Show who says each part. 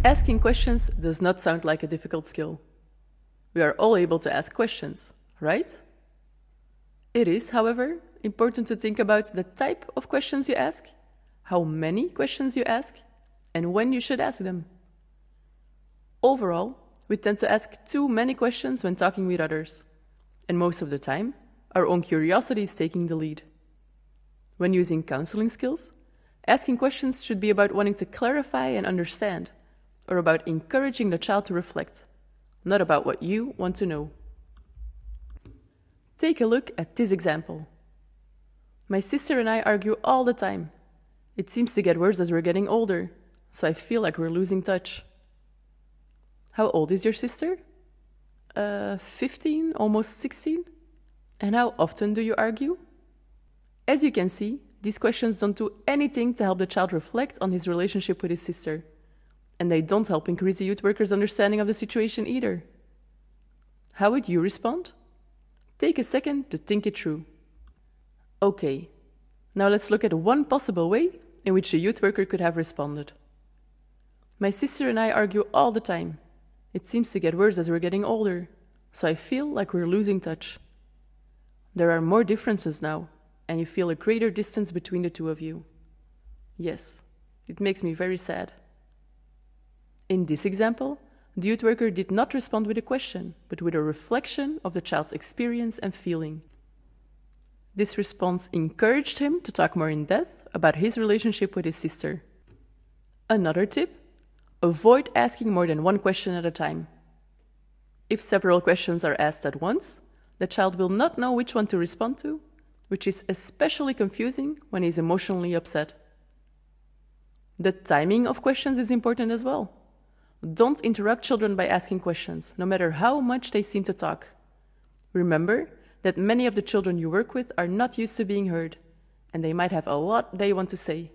Speaker 1: Asking questions does not sound like a difficult skill. We are all able to ask questions, right? It is, however, important to think about the type of questions you ask, how many questions you ask, and when you should ask them. Overall, we tend to ask too many questions when talking with others, and most of the time, our own curiosity is taking the lead. When using counseling skills, asking questions should be about wanting to clarify and understand, or about encouraging the child to reflect, not about what you want to know. Take a look at this example. My sister and I argue all the time. It seems to get worse as we're getting older, so I feel like we're losing touch. How old is your sister? 15, almost 16? And how often do you argue? As you can see, these questions don't do anything to help the child reflect on his relationship with his sister. And they don't help increase the youth worker's understanding of the situation either. How would you respond? Take a second to think it through. Okay, now let's look at one possible way in which the youth worker could have responded. My sister and I argue all the time. It seems to get worse as we're getting older, so I feel like we're losing touch. There are more differences now, and you feel a greater distance between the two of you. Yes, it makes me very sad. In this example, the youth worker did not respond with a question, but with a reflection of the child's experience and feeling. This response encouraged him to talk more in depth about his relationship with his sister. Another tip: avoid asking more than one question at a time. If several questions are asked at once, the child will not know which one to respond to, which is especially confusing when he is emotionally upset. The timing of questions is important as well. Don't interrupt children by asking questions, no matter how much they seem to talk. Remember that many of the children you work with are not used to being heard, and they might have a lot they want to say.